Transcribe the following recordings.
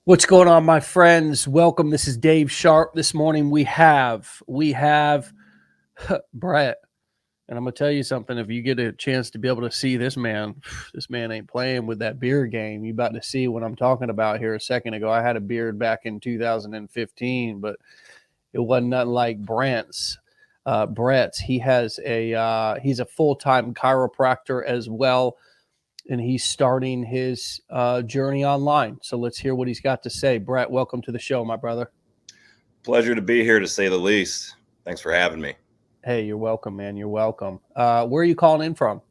What's going on, my friends? Welcome. This is Dave Sharpe. This morning we have Brett, and I'm gonna tell you something. If you get a chance to be able to see this man, this man ain't playing with that beard game. You about to see what I'm talking about here a second ago. I had a beard back in 2015, but it wasn't nothing like Brent's. Brett's. He's a full-time chiropractor as well, and he's starting his journey online. So let's hear what he's got to say. Brett, welcome to the show, my brother. Pleasure to be here, to say the least. Thanks for having me. Hey, you're welcome, man. You're welcome. Where are you calling in from?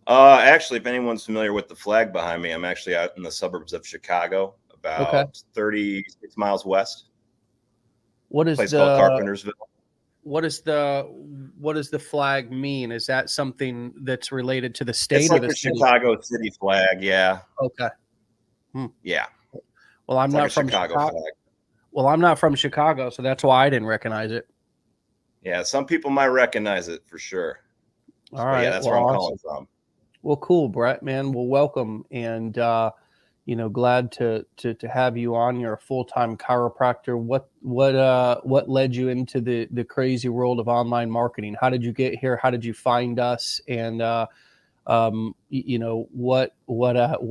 Actually, if anyone's familiar with the flag behind me, I'm actually out in the suburbs of Chicago, Okay. about 36 miles west. What A is place called the Carpentersville. what is the flag mean? Is that something that's related to the It's state or like the the city? Chicago city flag. Yeah. Okay. Yeah. Well, I'm It's like a not from Chicago Chicago. flag. Well, I'm not from Chicago, so that's why I didn't recognize it. Yeah. Some people might recognize it for sure. All But yeah, right. that's Well, where I'm awesome. calling from. Well, cool, Brett, man. Well, welcome, and glad to have you on. You're a full time chiropractor. What led you into the crazy world of online marketing? How did you get here? How did you find us? And what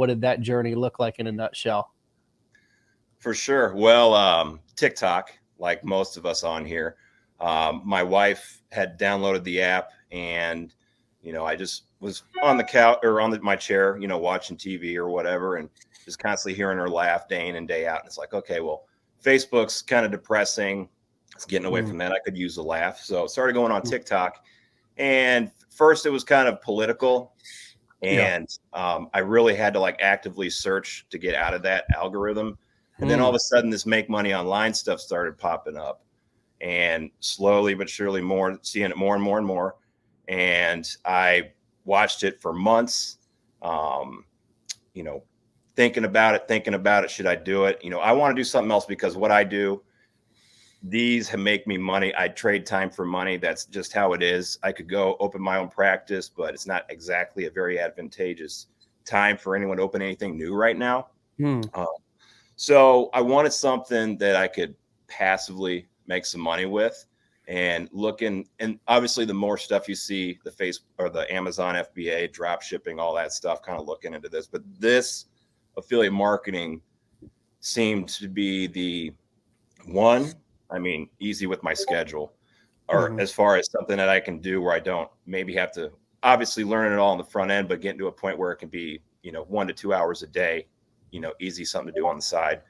did that journey look like in a nutshell? For sure. Well, TikTok, like most of us on here, my wife had downloaded the app, and I just was on the couch or on my chair, watching TV or whatever, and just constantly hearing her laugh day in and day out. And it's like, okay, well, Facebook's kind of depressing. It's getting away Mm, from that. I could use a laugh, so I started going on TikTok. And first, it was kind of political, yeah. and I really had to like actively search to get out of that algorithm. And then all of Mm, a sudden, this make money online stuff started popping up, and slowly but surely, seeing it more and more and more. And I watched it for months, um, you know, thinking about it. Should I do it? I want to do something else, because what I do, these make me money. I trade time for money. That's just how it is. I could go open my own practice, but it's not exactly a very advantageous time for anyone to open anything new right now. mm, Um, so I wanted something that I could passively make some money with, and and obviously the more stuff you see, the face or the Amazon FBA, drop shipping, all that stuff, kind of looking into this. But this affiliate marketing seemed to be the one. I mean, easy with my schedule, or mhm. as far as something that I can do where I don't maybe have to obviously learn it all on the front end, but getting to a point where it can be, 1 to 2 hours a day, easy something to do on the side.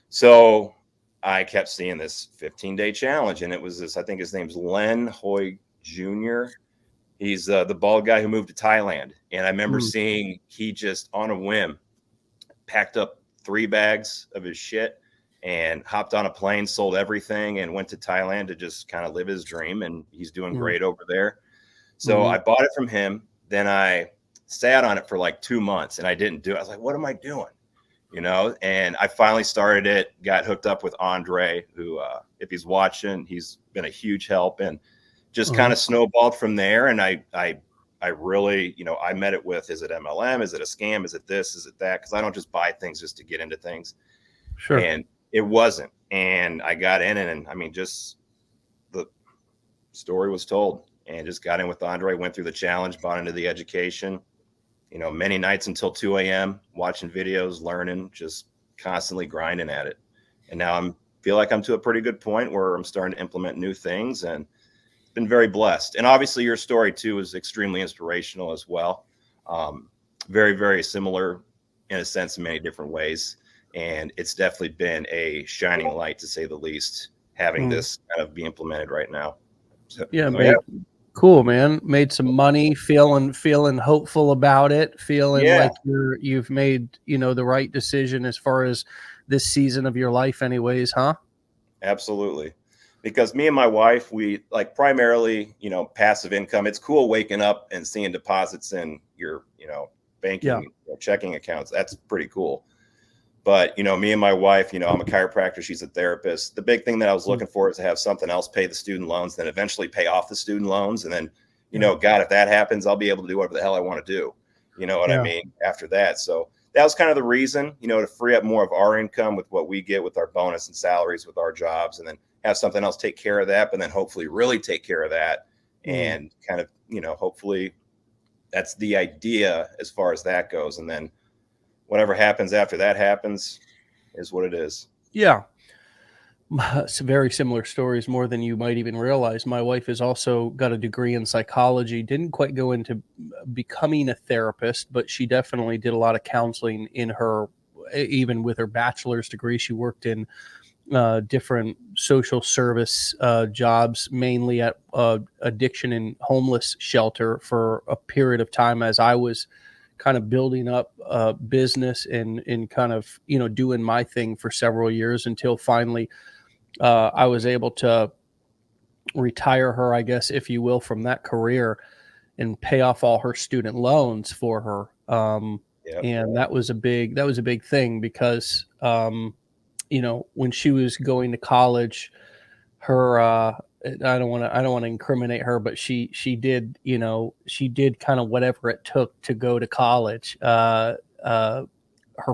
So I kept seeing this 15-day challenge, and it was this, I think his name's Len Hoy Jr. He's the bald guy who moved to Thailand. And I remember Mm, seeing he just on a whim packed up 3 bags of his shit and hopped on a plane, sold everything, and went to Thailand to just kind of live his dream. And he's doing mm, great over there. So I mhm, bought it from him. Then I sat on it for like 2 months, and I didn't do it. I was like, what am I doing? And I finally started it, got hooked up with Andre, who, if he's watching, he's been a huge help, and just kind mhm. of snowballed from there. And I really, I met it with, is it MLM? Is it a scam? Is it this? Is it that? Because I don't just buy things just to get into things. Sure. And it wasn't. And I got in, and I mean, just the story was told, and just got in with Andre, went through the challenge, bought into the education, many nights until 2 a.m. watching videos, learning, just constantly grinding at it. And now feel like I'm to a pretty good point where I'm starting to implement new things, and been very blessed. And obviously your story too is extremely inspirational as well. Um, Very, very similar in a sense in many different ways. And it's definitely been a shining light, to say the least, having Mm. this kind of be implemented right now. Yeah, So yeah. cool, man. Made some money, feeling hopeful about it, feeling Yeah. like you've made, the right decision as far as this season of your life anyways, huh? Absolutely. Because me and my wife, we like primarily, passive income. It's cool waking up and seeing deposits in your, Yeah. banking, checking accounts. That's pretty cool. But, me and my wife, I'm a chiropractor. She's a therapist. The big thing that I was Mm, looking for is to have something else pay the student loans, then eventually pay off the student loans. And then, yeah. God, if that happens, I'll be able to do whatever the hell I want to do. You know what I Yeah. mean? After that. So that was kind of the reason, to free up more of our income with what we get with our bonus and salaries with our jobs, and then have something else take care of that, but then hopefully really take care of that. And kind of, hopefully that's the idea as far as that goes. And then whatever happens after that happens is what it is. Yeah. Some very similar stories, more than you might even realize. My wife has also got a degree in psychology, didn't quite go into becoming a therapist, but she definitely did a lot of counseling in her, even with her bachelor's degree. She worked in different social service jobs, mainly at addiction and homeless shelter for a period of time as I was kind of building up business and kind of, doing my thing for several years until finally I was able to retire her, I guess, if you will, from that career and pay off all her student loans for her. And that was a big thing because, when she was going to college, her, I don't want to incriminate her, but she did, she did kind of whatever it took to go to college. Her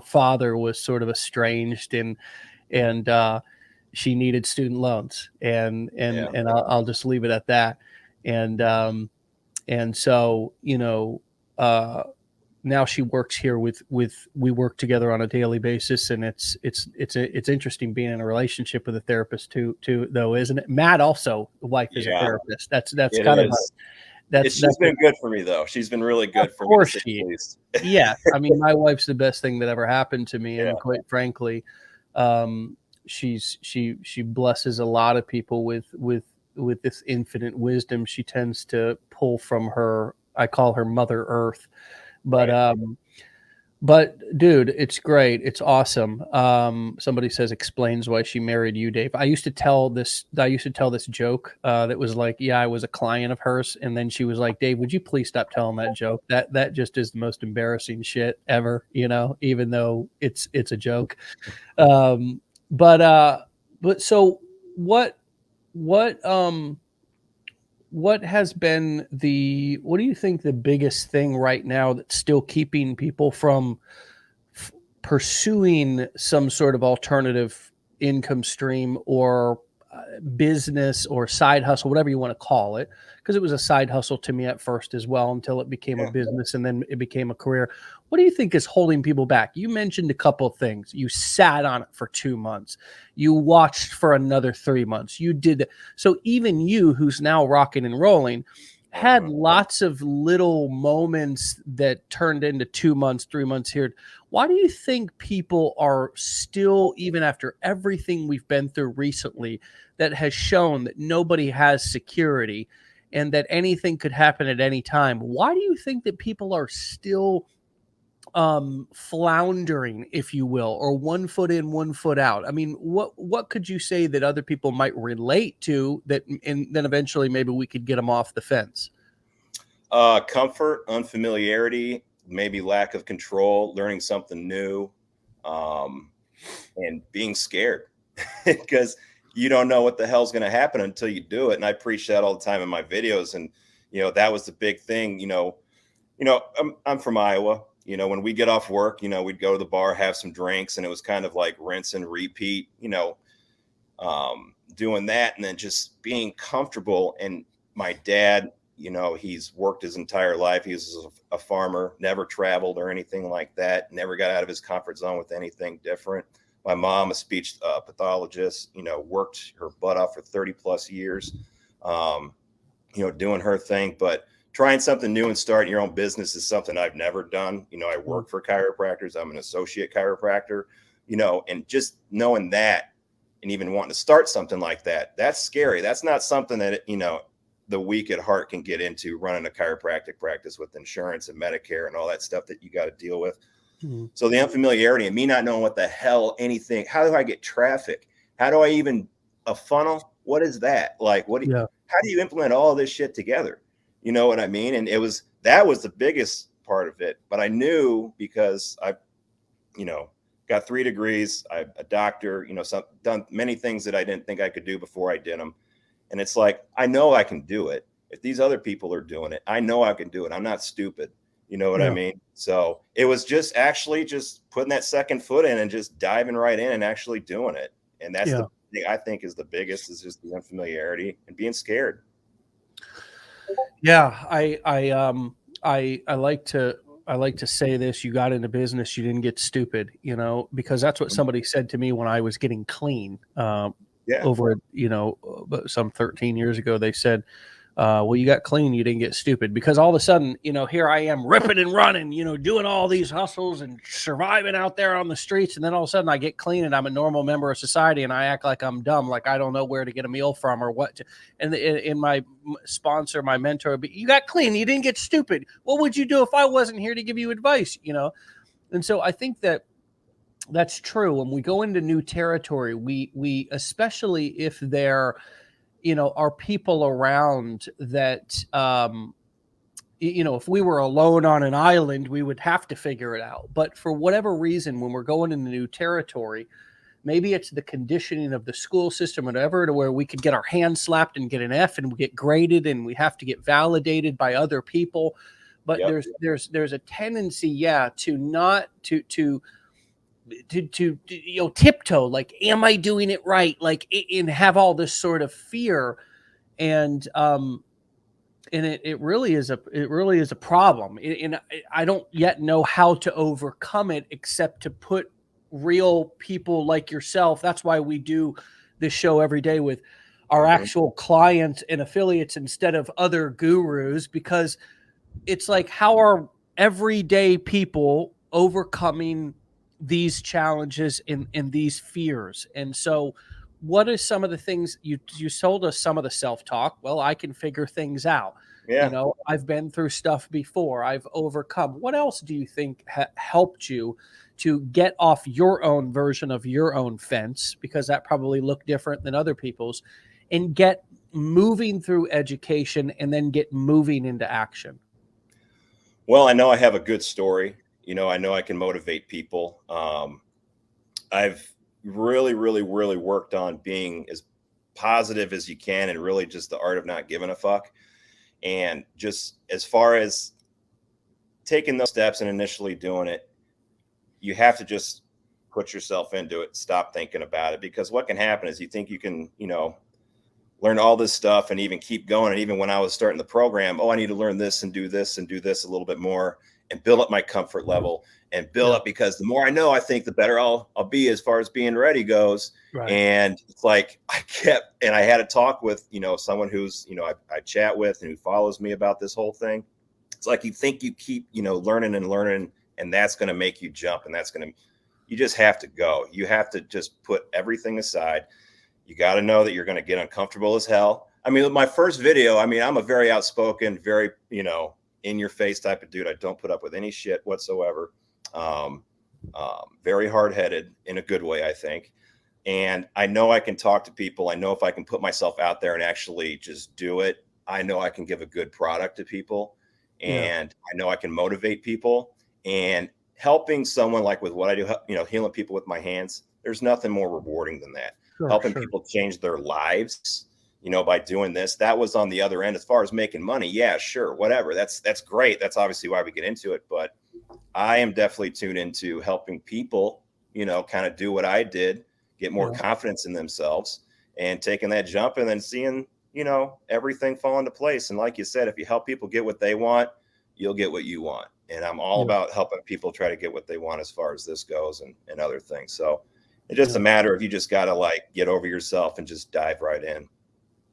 father was sort of estranged and she needed student loans, and I'll just leave it at that. And so, now she works here with we work together on a daily basis, and it's interesting being in a relationship with a therapist too, though, isn't it? Matt also, the wife, is a therapist. That's kind of she's been good for me, though. She's been really good for me. Of course she is. Yeah, I mean, my wife's the best thing that ever happened to me, and quite frankly, she blesses a lot of people with this infinite wisdom. She tends to pull from her, I call her Mother Earth, but but dude, it's great. It's awesome. Somebody says explains why she married you, Dave. I used to tell this joke that was like, yeah, I was a client of hers, and then she was like, Dave, would you please stop telling that joke? That just is the most embarrassing shit ever, even though it's a joke. But so what has been what do you think the biggest thing right now that's still keeping people from pursuing some sort of alternative income stream or business or side hustle, whatever you want to call it? Because it was a side hustle to me at first as well, until it became a business, and then it became a career. What do you think is holding people back? You mentioned a couple of things. You sat on it for 2 months. You watched for another 3 months. You did. So even you, who's now rocking and rolling, had lots of little moments that turned into 2 months, 3 months here. Why do you think people are still, even after everything we've been through recently that has shown that nobody has security and that anything could happen at any time, why do you think that people are still floundering, if you will, or 1 foot in, 1 foot out? I mean, what could you say that other people might relate to that, and then eventually maybe we could get them off the fence? Comfort, unfamiliarity, maybe lack of control, learning something new, and being scared because you don't know what the hell's going to happen until you do it. And I preach that all the time in my videos. And, that was the big thing, I'm from Iowa. When we get off work, we'd go to the bar, have some drinks, and it was kind of like rinse and repeat, doing that. And then just being comfortable. And my dad, he's worked his entire life. He was a farmer, never traveled or anything like that, never got out of his comfort zone with anything different. My mom, a speech pathologist, worked her butt off for 30 plus years, doing her thing. But trying something new and starting your own business is something I've never done. I work for chiropractors. I'm an associate chiropractor, and just knowing that and even wanting to start something like that, that's scary. That's not something that, the weak at heart can get into, running a chiropractic practice with insurance and Medicare and all that stuff that you got to deal with. Mm-hmm. So the unfamiliarity and me not knowing what the hell anything, how do I get traffic? How do I even a funnel? What is that? Like, how do you implement all this shit together? You know what I mean? And that was the biggest part of it. But I knew because I, got 3 degrees, I'm a doctor, done many things that I didn't think I could do before I did them. And it's like, I know I can do it. If these other people are doing it, I know I can do it. I'm not stupid. You know what I Yeah. mean? So it was just actually just putting that second foot in and just diving right in and actually doing it. And that's Yeah. the thing I think is the biggest, is just the unfamiliarity and being scared. Yeah, I like to say this: you got into business, you didn't get stupid, you know, because that's what somebody said to me when I was getting clean. Yeah. Over, you know, some 13 years ago, they said, well, you got clean, you didn't get stupid, because all of a sudden, you know, here I am ripping and running, you know, doing all these hustles and surviving out there on the streets. And then all of a sudden I get clean and I'm a normal member of society and I act like I'm dumb, like I don't know where to get a meal from or what to. And in my sponsor, my mentor, but you got clean, you didn't get stupid. What would you do if I wasn't here to give you advice, you know? And so I think that that's true. When we go into new territory, we especially if they're, you know, are people around that, you know, if we were alone on an island, we would have to figure it out. But for whatever reason, when we're going into new territory, maybe it's the conditioning of the school system, whatever, to where we could get our hands slapped and get an F and we get graded and we have to get validated by other people. But Yep. there's a tendency, yeah, to not to you know, tiptoe, like, am I doing it right, like, and have all this sort of fear. And it really is a problem. And I don't yet know how to overcome it, except to put real people like yourself. That's why we do this show every day with our actual clients and affiliates instead of other gurus, because it's like, how are everyday people overcoming these challenges and these fears? And so what are some of the things you told us? Some of the self-talk, well, I can figure things out, you Yeah. know, I've been through stuff before, I've overcome. What else do you think helped you to get off your own version of your own fence, because that probably looked different than other people's, and get moving through education and then get moving into action? Well, I know I have a good story. You know, I know I can motivate people. I've really worked on being as positive as you can, and really just the art of not giving a fuck. And just as far as taking those steps and initially doing it, you have to just put yourself into it, stop thinking about it, because what can happen is you think you can, you know, learn all this stuff and even keep going. And even when I was starting the program, oh, I need to learn this and do this and do this a little bit more and build up my comfort level and build Yeah. up, because the more I know, I think the better I'll be as far as being ready goes. Right. And it's like I kept, and I had a talk with, you know, someone who's, you know, I chat with and who follows me about this whole thing. It's like you think you keep, you know, learning and learning, and that's going to make you jump, and that's going to, you just have to go. You have to just put everything aside. You got to know that you're going to get uncomfortable as hell. I mean, with my first video, I mean, I'm a very outspoken, very, you know, in your face type of dude. I don't put up with any shit whatsoever. Very hard headed in a good way, I think. And I know I can talk to people. I know if I can put myself out there and actually just do it, I know I can give a good product to people. Yeah. And I know I can motivate people. And helping someone, like with what I do, you know, healing people with my hands, there's nothing more rewarding than that. Sure, Helping sure. people change their lives, you know, by doing this. That was on the other end. As far as making money, yeah, sure, whatever. That's great. That's obviously why we get into it. But I am definitely tuned into helping people, you know, kind of do what I did, get more Yeah. confidence in themselves, and taking that jump and then seeing, you know, everything fall into place. And like you said, if you help people get what they want, you'll get what you want. And I'm all Yeah. about helping people try to get what they want as far as this goes, and other things. So it's just a Yeah. matter of, you just got to like get over yourself and just dive right in.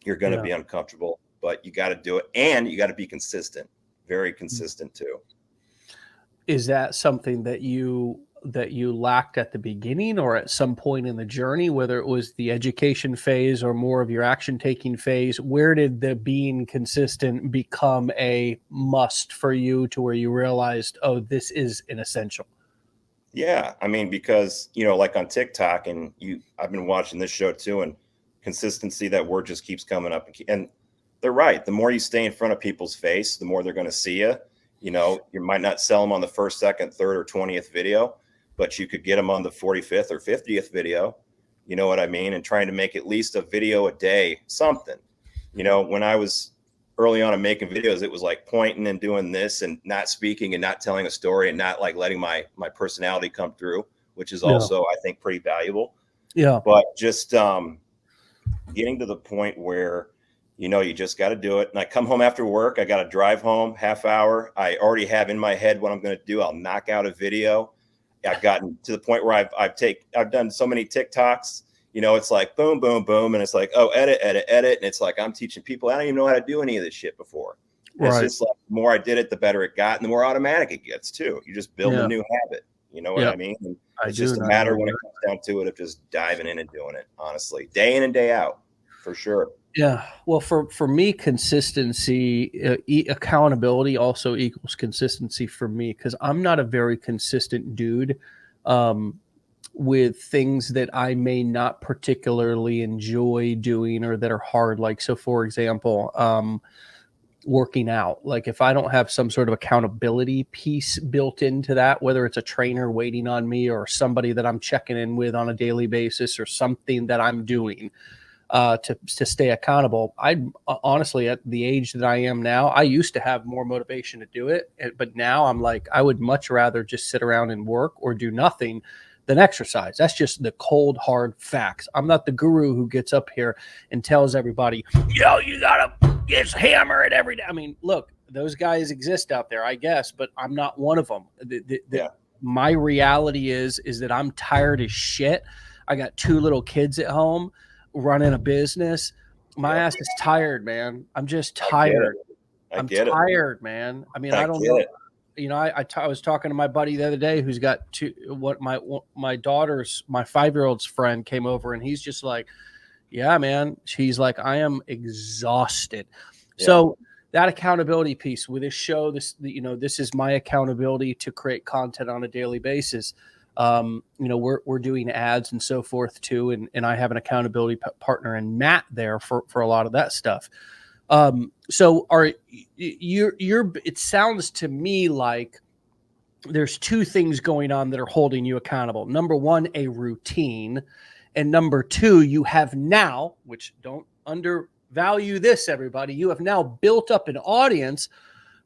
You're going to Yeah. be uncomfortable, but you got to do it. And you got to be consistent, very consistent too. Is that something that you lacked at the beginning or at some point in the journey, whether it was the education phase or more of your action taking phase? Where did the being consistent become a must for you, to where you realized, oh, this is an essential? Yeah. I mean, because, you know, like on TikTok, and I've been watching this show too, and consistency, that word just keeps coming up. And they're right. The more you stay in front of people's face, the more they're going to see you. You know, you might not sell them on the first, second, third, or 20th video, but you could get them on the 45th or 50th video. You know what I mean? And trying to make at least a video a day, something. You know, when I was early on in making videos, it was like pointing and doing this and not speaking and not telling a story and not like letting my personality come through, which is Yeah. also, I think, pretty valuable. Yeah. But just getting to the point where, you know, you just got to do it. And I come home after work, I got to drive home half hour. I already have in my head what I'm going to do. I'll knock out a video. I've gotten to the point where I've done so many TikToks. You know, it's like boom, boom, boom. And it's like, oh, edit, edit, edit. And it's like, I'm teaching people. I don't even know how to do any of this shit before. And It's just like the more I did it, the better it got. And the more automatic it gets too. You just build a new habit. You know what I mean? And it's just a matter when it comes down to it of just diving in and doing it, honestly, day in and day out, for sure. Yeah. Well, for me, consistency, accountability also equals consistency for me, because I'm not a very consistent dude. With things that I may not particularly enjoy doing or that are hard. Like, so for example, working out, like if I don't have some sort of accountability piece built into that, whether it's a trainer waiting on me or somebody that I'm checking in with on a daily basis or something that I'm doing to stay accountable. I honestly, at the age that I am now, I used to have more motivation to do it, but now I'm like, I would much rather just sit around and work or do nothing than exercise. That's just the cold, hard facts. I'm not the guru who gets up here and tells everybody, yo, you gotta just hammer it every day. I mean, look, those guys exist out there, I guess, but I'm not one of them. My reality is that I'm tired as shit. I got 2 little kids at home, running a business. My ass is tired, man. I'm just tired. I'm tired, man. I mean, I don't know. You know, I was talking to my buddy the other day who's got my daughter's, my 5-year-old's friend came over, and he's just like, yeah, man. He's like, I am exhausted. Yeah. So that accountability piece with this show, this is my accountability to create content on a daily basis. We're doing ads and so forth too. And I have an accountability partner and Matt there for a lot of that stuff. So it sounds to me like there's 2 things going on that are holding you accountable. Number 1, a routine. And number 2, you have now, which don't undervalue this, everybody, you have now built up an audience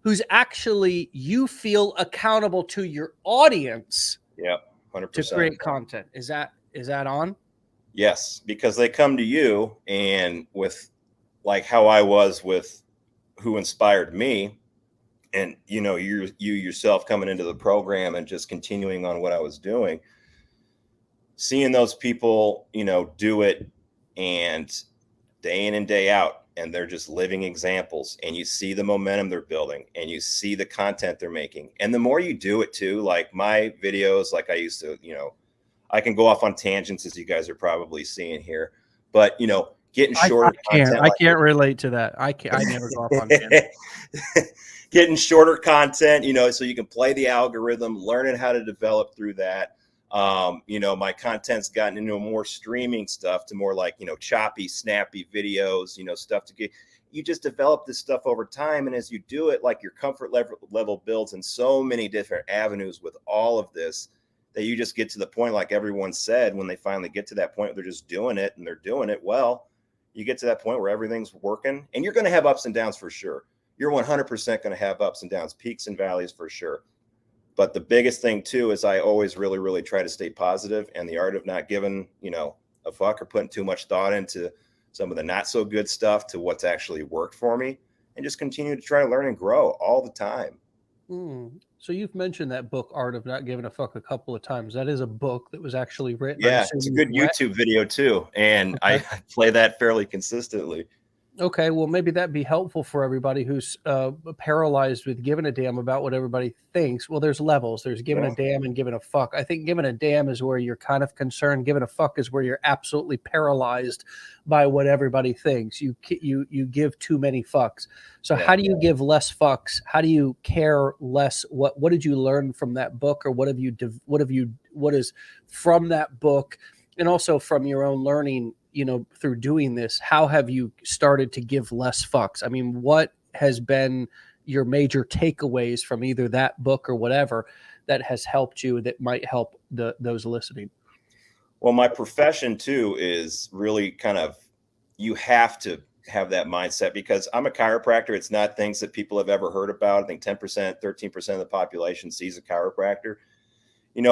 who's actually, you feel accountable to your audience. Yeah, 100%. To create content. Is that on? Yes, because they come to you, and with like how I was with who inspired me, and you know, you yourself coming into the program and just continuing on what I was doing, seeing those people, you know, do it and day in and day out, and they're just living examples, and you see the momentum they're building, and you see the content they're making. And the more you do it too, like my videos, like I used to, you know, I can go off on tangents, as you guys are probably seeing here, but you know, getting shorter content. I can't relate to that. I never go off on tangents. Getting shorter content, you know, so you can play the algorithm, learning how to develop through that. You know, my content's gotten into more streaming stuff, to more like, you know, choppy, snappy videos, you know, stuff to get, you just develop this stuff over time. And as you do it, like your comfort level builds in so many different avenues with all of this, that you just get to the point, like everyone said, when they finally get to that point, they're just doing it and they're doing it well. You get to that point where everything's working, and you're going to have ups and downs for sure. You're 100% going to have ups and downs, peaks and valleys for sure. But the biggest thing too is I always really, really try to stay positive, and the art of not giving, you know, a fuck or putting too much thought into some of the not so good stuff to what's actually worked for me, and just continue to try to learn and grow all the time. So you've mentioned that book, Art of Not Giving a Fuck, a couple of times. That is a book that was actually written. Yeah, it's a good YouTube video too, and I play that fairly consistently. Okay, well, maybe that'd be helpful for everybody who's paralyzed with giving a damn about what everybody thinks. Well, there's levels. There's giving a damn and giving a fuck. I think giving a damn is where you're kind of concerned. Giving a fuck is where you're absolutely paralyzed by what everybody thinks. You give too many fucks. So how do you give less fucks? How do you care less? What did you learn from that book, or what is from that book, and also from your own learning, you know, through doing this? How have you started to give less fucks? I mean, what has been your major takeaways from either that book or whatever that has helped you, that might help those listening? Well, my profession too is really kind of, you have to have that mindset, because I'm a chiropractor. It's not things that people have ever heard about. I think 10%, 13% of the population sees a chiropractor,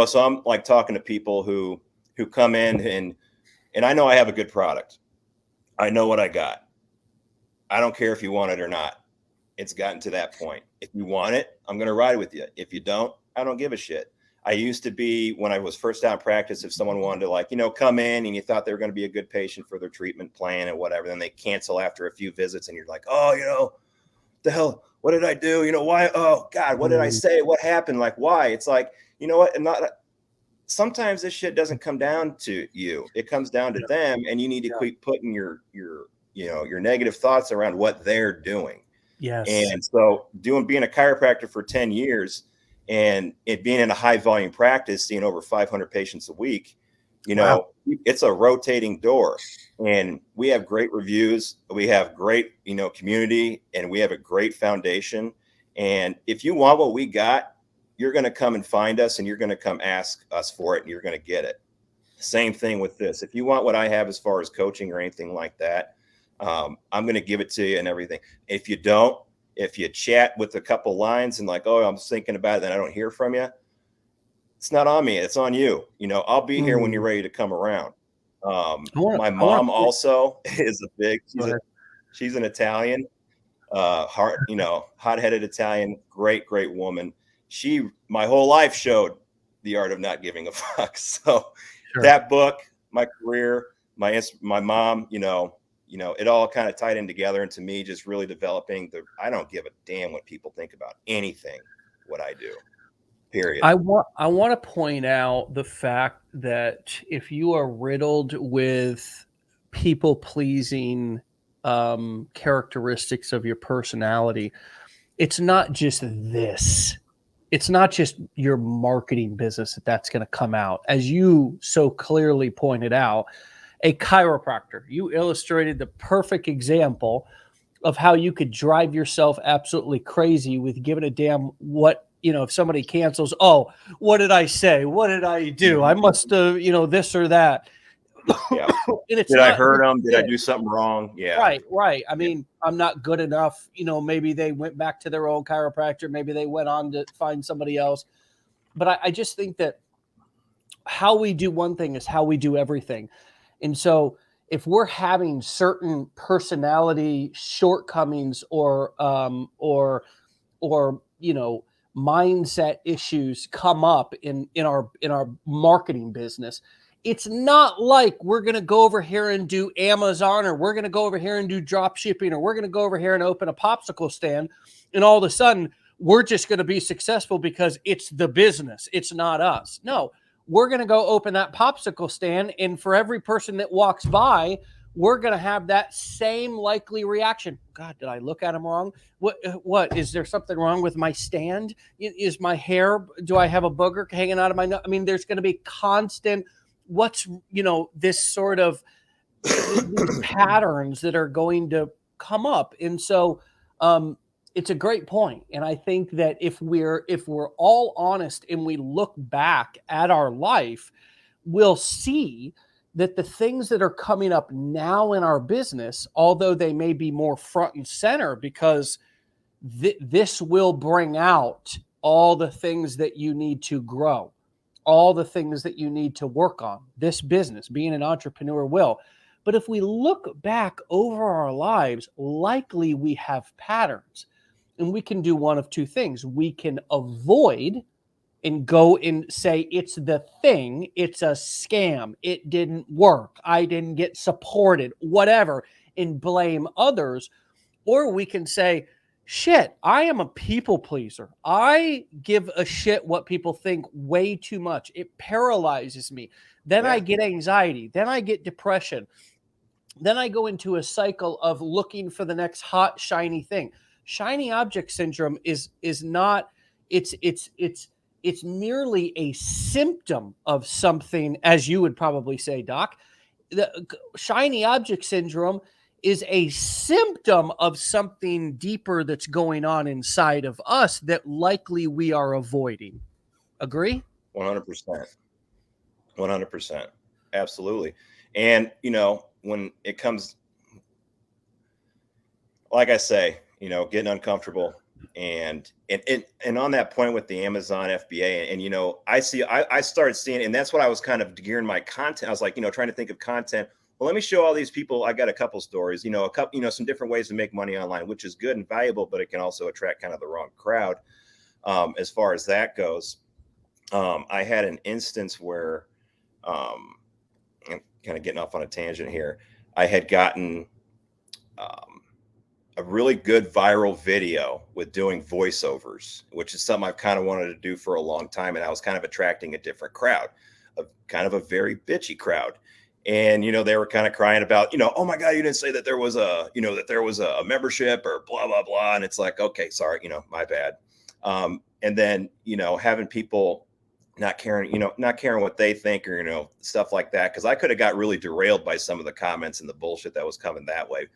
so I'm like talking to people who come in, and I know I have a good product. I know what I got. I don't care if you want it or not. It's gotten to that point. If you want it, I'm going to ride with you. If you don't, I don't give a shit. I used to be, when I was first out in practice, if someone wanted to come in and you thought they were going to be a good patient for their treatment plan and whatever, then they cancel after a few visits and you're like, oh, the hell, what did I do? Why? Oh God, what did I say? What happened? Like, why? It's like, you know what? Sometimes this shit doesn't come down to you. It comes down to them, and you need to quit putting your negative thoughts around what they're doing. Yes. And so being a chiropractor for 10 years and it being in a high volume practice, seeing over 500 patients a week, Wow. it's a rotating door, and we have great reviews. We have great, community, and we have a great foundation. And if you want what we got, you're going to come and find us, and you're going to come ask us for it, and you're going to get it. Same thing with this. If you want what I have as far as coaching or anything like that, I'm going to give it to you and everything. If you don't, if you chat with a couple lines and like, oh, I'm thinking about it, then I don't hear from you, it's not on me. It's on you. I'll be here when you're ready to come around. My mom also is she's an Italian, hot-headed Italian, great woman. She, my whole life, showed the art of not giving a fuck. So that book, my career, my mom, it all kind of tied in together. And to me, just really developing I don't give a damn what people think about anything, what I do, period. I want to point out the fact that if you are riddled with people pleasing characteristics of your personality, it's not just this. It's not just your marketing business that's going to come out. As you so clearly pointed out, a chiropractor, you illustrated the perfect example of how you could drive yourself absolutely crazy with giving a damn what, if somebody cancels, oh, what did I say? What did I do? I must have, this or that. Yeah. And it's Did I hurt them? Did I do something wrong? Yeah. Right. I mean, I'm not good enough. Maybe they went back to their old chiropractor. Maybe they went on to find somebody else. But I just think that how we do one thing is how we do everything. And so if we're having certain personality shortcomings or mindset issues come up in our marketing business, it's not like we're going to go over here and do Amazon, or we're going to go over here and do drop shipping, or we're going to go over here and open a popsicle stand, and all of a sudden we're just going to be successful because it's the business. It's not us. No, we're going to go open that popsicle stand, and for every person that walks by, we're going to have that same likely reaction. God, did I look at him wrong? What is there something wrong with my stand? Is my hair, do I have a booger hanging out of my nose? I mean, there's going to be constant, this sort of patterns that are going to come up. And so it's a great point. And I think that if we're all honest and we look back at our life, we'll see that the things that are coming up now in our business, although they may be more front and center, because this will bring out all the things that you need to grow, all the things that you need to work on. This business, being an entrepreneur, will. But if we look back over our lives, likely we have patterns, and we can do one of two things. We can avoid and go and say, it's the thing, it's a scam, it didn't work, I didn't get supported, whatever, and blame others. Or we can say, shit, I am a people pleaser. I give a shit what people think way too much. It paralyzes me. Then I get anxiety. Then I get depression. Then I go into a cycle of looking for the next hot, shiny thing. Shiny object syndrome is not, it's merely a symptom of something, as you would probably say, Doc. The shiny object syndrome is a symptom of something deeper that's going on inside of us that likely we are avoiding. Agree? 100%. 100%. Absolutely. And, when it comes, like I say, getting uncomfortable. And on that point with the Amazon FBA, and I started seeing, and that's what I was kind of gearing my content. I was like, trying to think of content. Well, let me show all these people. I got a couple stories, some different ways to make money online, which is good and valuable, but it can also attract kind of the wrong crowd. As far as that goes, I had an instance where, I'm kind of getting off on a tangent here. I had gotten a really good viral video with doing voiceovers, which is something I've kind of wanted to do for a long time. And I was kind of attracting a different crowd, kind of a very bitchy crowd. And, they were kind of crying about, oh my God, you didn't say that there was a membership or blah, blah, blah. And it's like, okay, sorry, my bad. And then, having people not caring what they think or, stuff like that. Cause I could have got really derailed by some of the comments and the bullshit that was coming that way.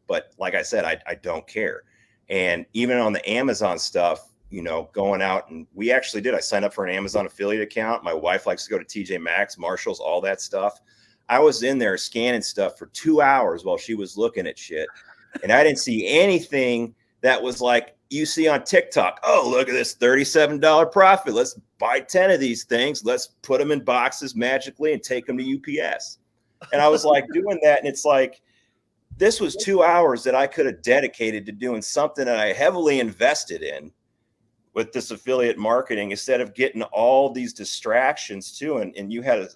But like I said, I don't care. And even on the Amazon stuff, going out, and I signed up for an Amazon affiliate account. My wife likes to go to TJ Maxx, Marshalls, all that stuff. I was in there scanning stuff for 2 hours while she was looking at shit. And I didn't see anything that was like you see on TikTok. Oh, look at this $37 profit. Let's buy 10 of these things. Let's put them in boxes magically and take them to UPS. And I was like doing that. And it's like, this was 2 hours that I could have dedicated to doing something that I heavily invested in with this affiliate marketing, instead of getting all these distractions too. And you had a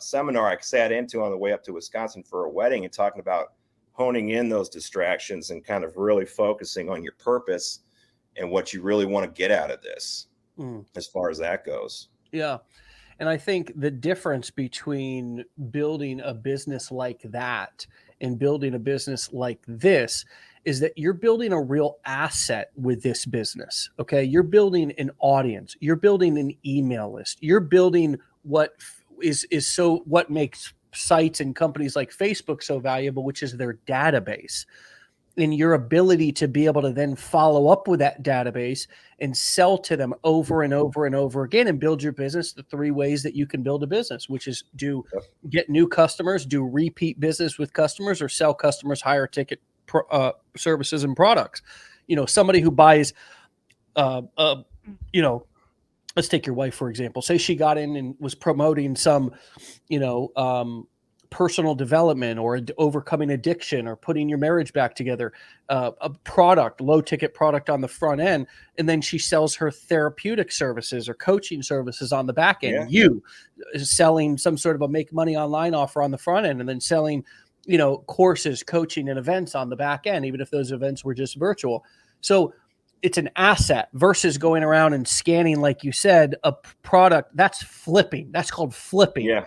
seminar I sat into on the way up to Wisconsin for a wedding, and talking about honing in those distractions and kind of really focusing on your purpose and what you really want to get out of this, as far as that goes. Yeah. And I think the difference between building a business like that and building a business like this is that you're building a real asset with this business. Okay. You're building an audience. You're building an email list. You're building what makes sites and companies like Facebook so valuable, which is their database. And your ability to be able to then follow up with that database and sell to them over and over and over again, and build your business the 3 ways that you can build a business, which is get new customers, do repeat business with customers, or sell customers higher ticket services and products. Somebody who buys, let's take your wife, for example. Say she got in and was promoting some, personal development or overcoming addiction or putting your marriage back together, a product, low ticket product on the front end. And then she sells her therapeutic services or coaching services on the back end. Yeah. You selling some sort of a make money online offer on the front end, and then selling, courses, coaching, and events on the back end, even if those events were just virtual. So it's an asset versus going around and scanning, like you said, a product. That's flipping. That's called flipping. Yeah.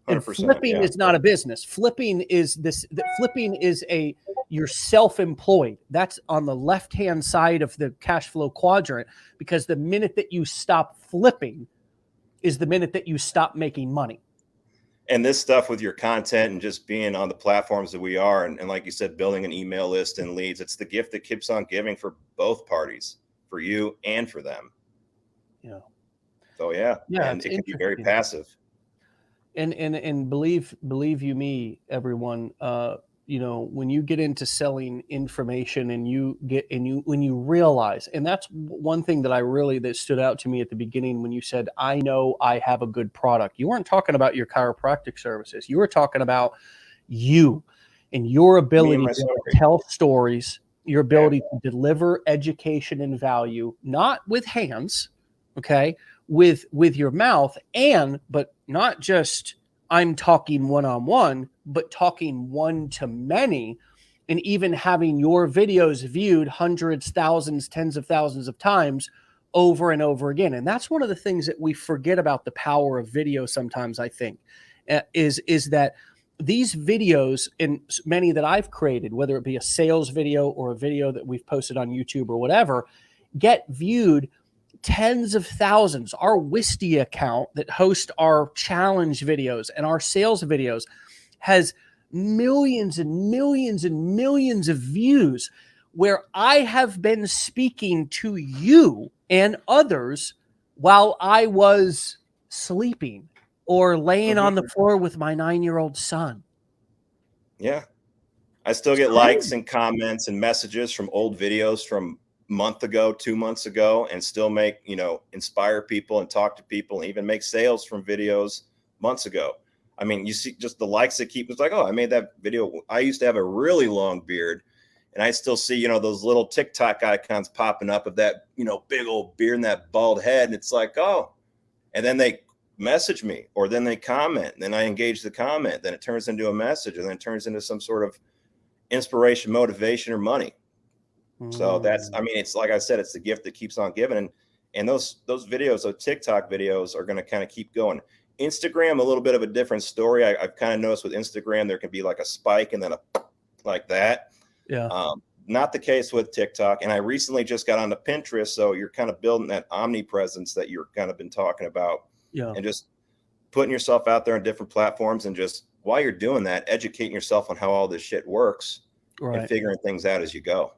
And flipping is not a business. Flipping is you're self-employed. That's on the left-hand side of the cash flow quadrant, because the minute that you stop flipping is the minute that you stop making money. And this stuff with your content and just being on the platforms that we are, and like you said, building an email list and leads, it's the gift that keeps on giving for both parties, for you and for them. Yeah. So yeah, and it can be very passive. And believe you me, everyone, when you get into selling information when you realize, and that's one thing that stood out to me at the beginning when you said, I know I have a good product. You weren't talking about your chiropractic services. You were talking about you and your ability to tell stories, your ability to deliver education and value, not with hands, okay, with your mouth, but not just I'm talking one-on-one, but talking one to many, and even having your videos viewed hundreds, thousands, tens of thousands of times over and over again. And that's one of the things that we forget about the power of video sometimes, I think, is that these videos, and many that I've created, whether it be a sales video or a video that we've posted on YouTube or whatever, get viewed tens of thousands. Our Wisty account that hosts our challenge videos and our sales videos has millions and millions and millions of views, where I have been speaking to you and others while I was sleeping or laying on the floor with my 9-year-old son. Yeah. I still It's get likes crazy. and comments and messages from old videos from a month ago, 2 months ago, and still make, inspire people and talk to people and even make sales from videos months ago. I mean, you see just the likes that keep, it's like, oh, I made that video. I used to have a really long beard, and I still see, those little TikTok icons popping up of that, big old beard and that bald head. And it's like, oh, and then they message me, or then they comment, and then I engage the comment, then it turns into a message, and then it turns into some sort of inspiration, motivation, or money. So Mm. it's like I said, it's the gift that keeps on giving. And those videos, those TikTok videos are going to kind of keep going. Instagram, a little bit of a different story. I've kind of noticed with Instagram, there can be like a spike and then a like that. Yeah. Not the case with TikTok. And I recently just got onto Pinterest. So you're kind of building that omnipresence that you're kind of been talking about, Yeah. and just putting yourself out there on different platforms, and just while you're doing that, educating yourself on how all this shit works and Right. figuring things out as you go.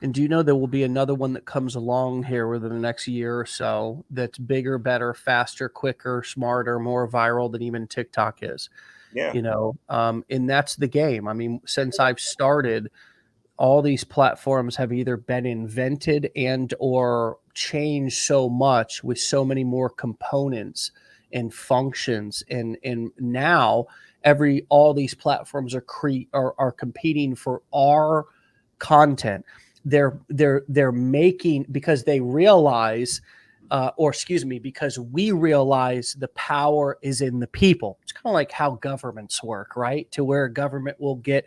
And do you know there will be another one that comes along here within the next year or so that's bigger, better, faster, quicker, smarter, more viral than even TikTok is? Yeah. And that's the game. I mean, since I've started, all these platforms have either been invented and or changed so much with so many more components and functions, and now all these platforms are competing for our content. They're making, because they realize, or excuse me, because we realize the power is in the people. It's kind of like how governments work, right? To where government will get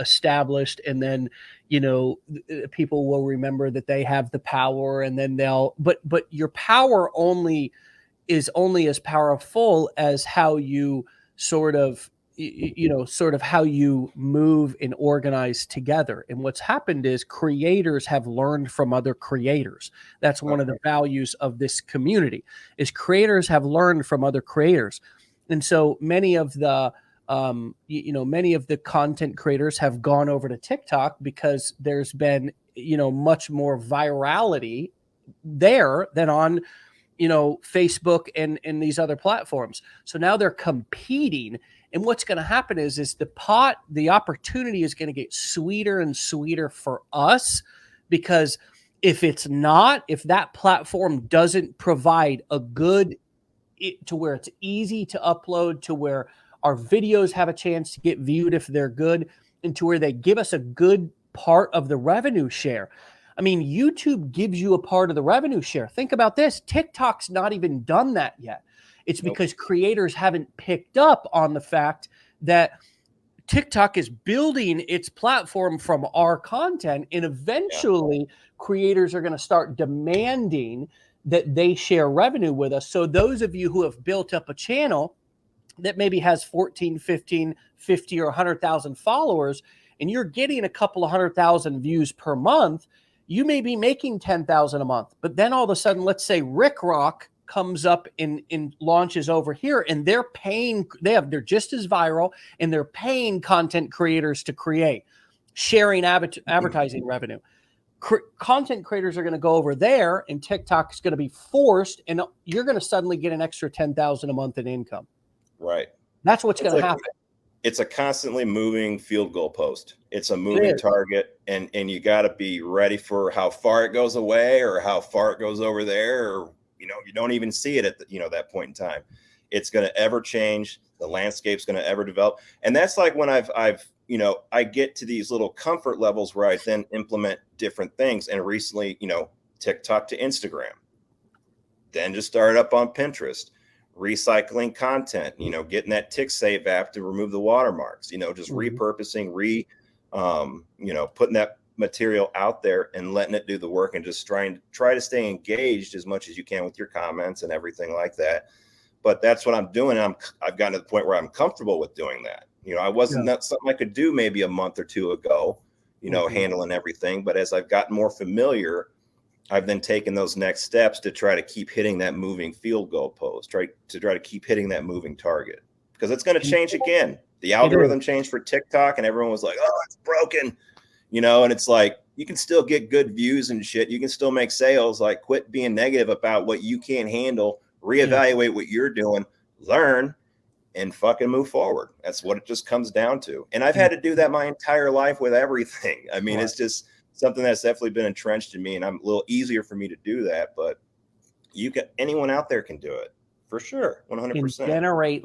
established, and then people will remember that they have the power, and then but your power is only as powerful as how you sort of sort of how you move and organize together. And what's happened is creators have learned from other creators. That's one of the values of this community, is creators have learned from other creators. And so many of the many of the content creators have gone over to TikTok because there's been much more virality there than on Facebook and these other platforms. So now they're competing, and what's going to happen is the opportunity is going to get sweeter and sweeter for us, because if that platform doesn't provide a good, to where it's easy to upload, to where our videos have a chance to get viewed if they're good, and to where they give us a good part of the revenue share. I mean, YouTube gives you a part of the revenue share. Think about this. TikTok's not even done that yet. It's because creators haven't picked up on the fact that TikTok is building its platform from our content, and eventually creators are going to start demanding that they share revenue with us. So those of you who have built up a channel that maybe has 14, 15, 50, or 100,000 followers, and you're getting a couple of 100,000 views per month, you may be making 10,000 a month. But then all of a sudden, let's say Rick Rock comes up and launches over here, and they're just as viral, and they're paying content creators to create, sharing advertising revenue. Content creators are going to go over there, and TikTok is going to be forced, and you're going to suddenly get an extra 10,000 a month in income. Right. That's what's going to happen. It's a constantly moving field goal post. It's a moving target, and you got to be ready for how far it goes away or how far it goes over there, or you don't even see it at that point in time. It's going to ever change. The landscape's going to ever develop, and that's like when I get to these little comfort levels where I then implement different things. And recently, TikTok to Instagram, then just started up on Pinterest, recycling content, getting that tick save app to remove the watermarks, just repurposing, putting that material out there and letting it do the work, and just try to stay engaged as much as you can with your comments and everything like that. But that's what I'm doing. I've gotten to the point where I'm comfortable with doing that. I wasn't that something I could do maybe a month or two ago, handling everything. But as I've gotten more familiar, I've then taken those next steps to try to keep hitting that moving field goal post, try to keep hitting that moving target, because it's going to change again. The algorithm changed for TikTok, and everyone was like, "Oh, it's broken," and it's like, you can still get good views and shit. You can still make sales. Like, quit being negative about what you can't handle. Reevaluate what you're doing, learn, and fucking move forward. That's what it just comes down to. And I've had to do that my entire life with everything. I mean, it's just something that's definitely been entrenched in me, and I'm a little easier for me to do that, but anyone out there can do it for sure. 100%. And generate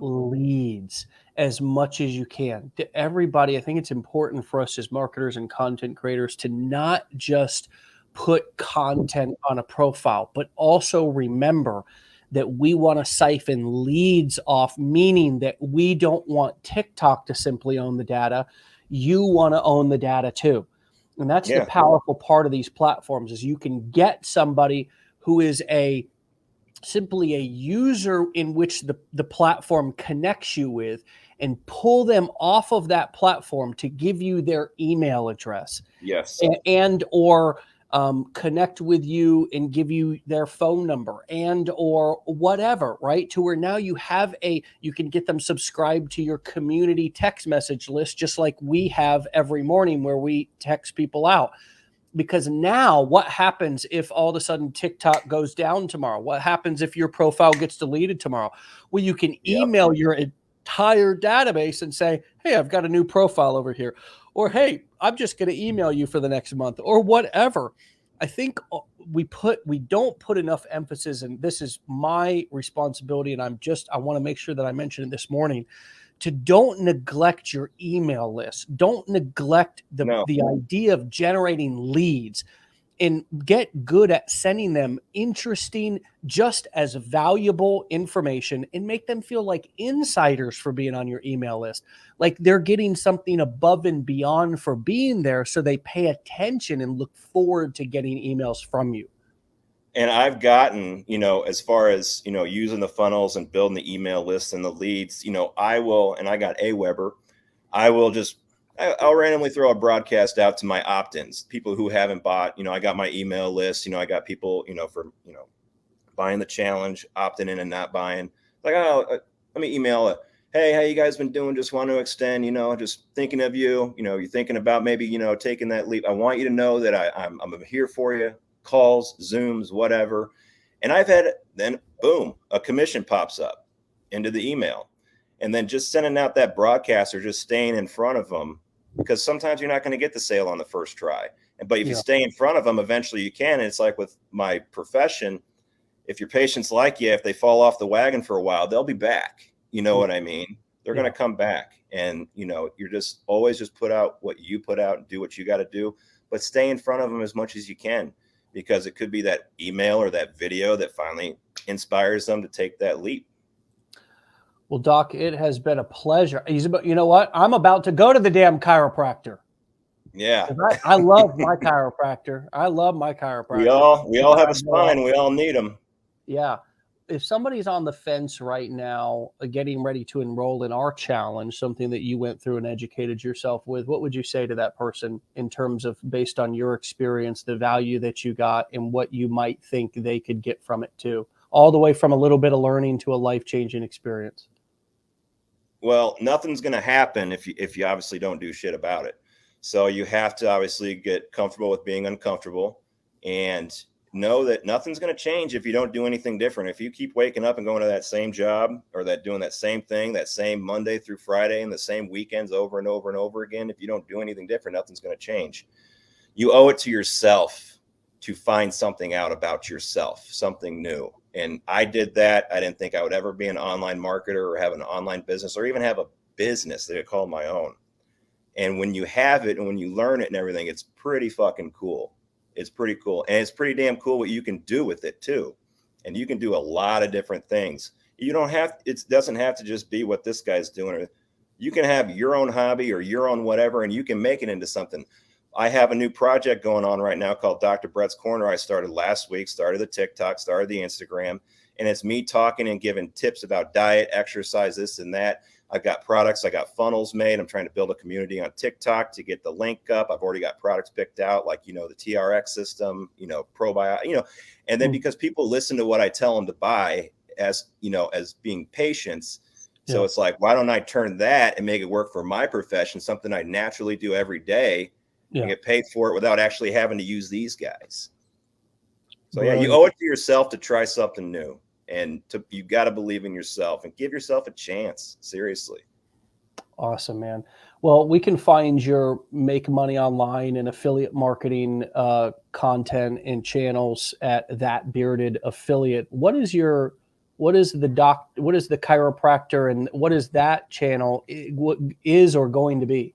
leads as much as you can to everybody. I think it's important for us as marketers and content creators to not just put content on a profile, but also remember that we want to siphon leads off, meaning that we don't want TikTok to simply own the data. You want to own the data too. And that's the powerful part of these platforms, is you can get somebody who is simply a user in which the platform connects you with, and pull them off of that platform to give you their email address. Yes. And or connect with you and give you their phone number and or whatever, right? To where now you can get them subscribed to your community text message list, just like we have every morning where we text people out. Because now what happens if all of a sudden TikTok goes down tomorrow? What happens if your profile gets deleted tomorrow? Well, you can email your entire database and say, hey, I've got a new profile over here. Or, hey, I'm just going to email you for the next month, or whatever. I think we don't put enough emphasis, and this is my responsibility, and I want to make sure that I mention it this morning, to don't neglect your email list. Don't neglect the idea of generating leads, and get good at sending them interesting, just as valuable information, and make them feel like insiders for being on your email list. Like they're getting something above and beyond for being there, so they pay attention and look forward to getting emails from you. And I've gotten, as far as, using the funnels and building the email list and the leads, I got Aweber, I'll randomly throw a broadcast out to my opt-ins, people who haven't bought. I got my email list. I got people, for buying the challenge, opting in and not buying. Like, let me email it. Hey, how you guys been doing? Just want to extend, just thinking of you. You're thinking about maybe, taking that leap. I want you to know that I'm here for you. Calls, Zooms, whatever. And I've had then boom, a commission pops up into the email, and then just sending out that broadcast or just staying in front of them. Because sometimes you're not going to get the sale on the first try. But if you stay in front of them, eventually you can. And it's like with my profession, if your patients like you, if they fall off the wagon for a while, they'll be back. You know what I mean? They're going to come back. And, you're just always just put out what you put out and do what you got to do. But stay in front of them as much as you can, because it could be that email or that video that finally inspires them to take that leap. Well, Doc, it has been a pleasure. You know what? I'm about to go to the damn chiropractor. Yeah. I love my chiropractor. We all have a spine. We all need them. Yeah. If somebody's on the fence right now, getting ready to enroll in our challenge, something that you went through and educated yourself with, what would you say to that person in terms of, based on your experience, the value that you got and what you might think they could get from it too, all the way from a little bit of learning to a life-changing experience? Well, nothing's going to happen if you obviously don't do shit about it. So you have to obviously get comfortable with being uncomfortable, and know that nothing's going to change if you don't do anything different. If you keep waking up and going to that same job, or doing that same thing, that same Monday through Friday and the same weekends over and over and over again, if you don't do anything different, nothing's going to change. You owe it to yourself to find something out about yourself, something new. And I did that. I didn't think I would ever be an online marketer or have an online business or even have a business that I call my own. And when you have it and when you learn it and everything, it's pretty fucking cool. It's pretty cool. And it's pretty damn cool what you can do with it too. And you can do a lot of different things. It doesn't have to just be what this guy's doing. You can have your own hobby or your own whatever, and you can make it into something. I have a new project going on right now called Dr. Brett's Corner. I started last week, started the TikTok, started the Instagram, and it's me talking and giving tips about diet, exercise, this and that. I've got products. I got funnels made. I'm trying to build a community on TikTok to get the link up. I've already got products picked out, like, the TRX system, probiotic, and then because people listen to what I tell them to buy as being patients. So it's like, why don't I turn that and make it work for my profession, something I naturally do every day, and get paid for it without actually having to use these guys. So you owe it to yourself to try something new. And you got to believe in yourself and give yourself a chance. Seriously. Awesome, man. Well, we can find your make money online and affiliate marketing content and channels at That Bearded Affiliate. What is the chiropractor, and what is that channel what is or going to be?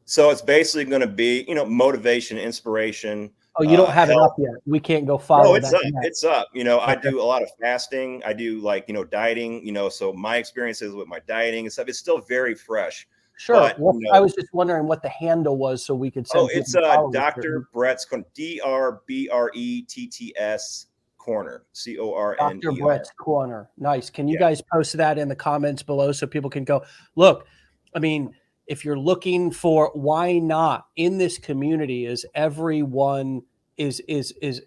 So it's basically going to be, motivation, inspiration, Oh, you don't have it health. up yet. We can't go No, follow it's that up. yet. It's up. I Okay. do a lot of fasting. I do dieting, so my experiences with my dieting and stuff, it's still very fresh. Sure. But, Well, I was just wondering what the handle was so we could send people it's to follow you. Dr. Brett's DRBRETTS Corner, Dr. CORNER. Brett's Corner. Nice. Can you Yeah. guys post that in the comments below so people can go look? I mean, if you're looking for why not in this community, is everyone is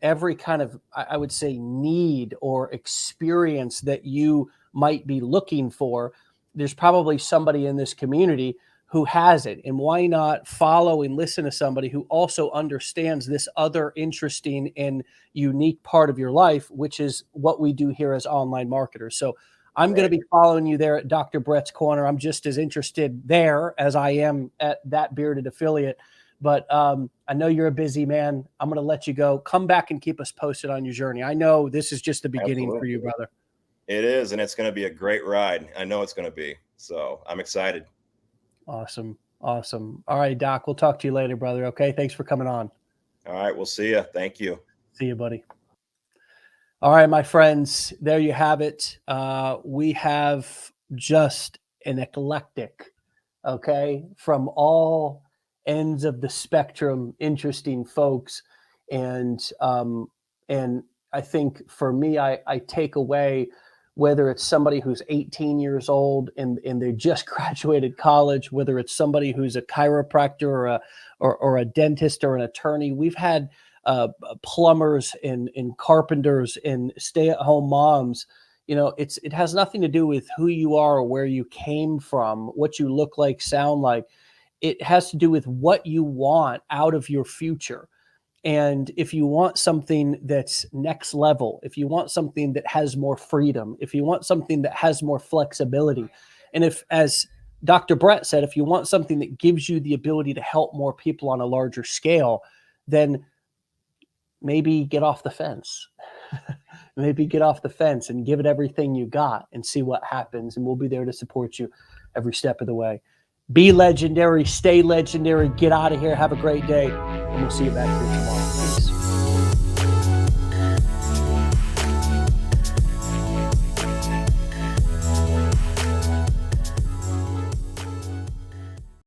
every kind of, I would say, need or experience that you might be looking for, there's probably somebody in this community who has it. And why not follow and listen to somebody who also understands this other interesting and unique part of your life, which is what we do here as online marketers. So I'm going to be following you there at Dr. Brett's Corner. I'm just as interested there as I am at That Bearded Affiliate. But I know you're a busy man. I'm going to let you go. Come back and keep us posted on your journey. I know this is just the beginning for you, brother. It is, and it's going to be a great ride. I know it's going to be. So I'm excited. Awesome. Awesome. All right, Doc, we'll talk to you later, brother. Okay. Thanks for coming on. All right. We'll see you. Thank you. See you, buddy. All right, my friends, there you have it. We have just an eclectic, okay, from all ends of the spectrum, interesting folks. And I think for me, I take away, whether it's somebody who's 18 years old and they just graduated college, whether it's somebody who's a chiropractor or a dentist or an attorney. We've had plumbers and carpenters and stay-at-home moms. It has nothing to do with who you are or where you came from, what you look like, sound like. It has to do with what you want out of your future. And if you want something that's next level, if you want something that has more freedom, if you want something that has more flexibility, and if, as Dr. Brett said, if you want something that gives you the ability to help more people on a larger scale, then maybe get off the fence. Maybe get off the fence and give it everything you got and see what happens. And we'll be there to support you every step of the way. Be legendary, stay legendary, get out of here, have a great day, and we'll see you back here tomorrow.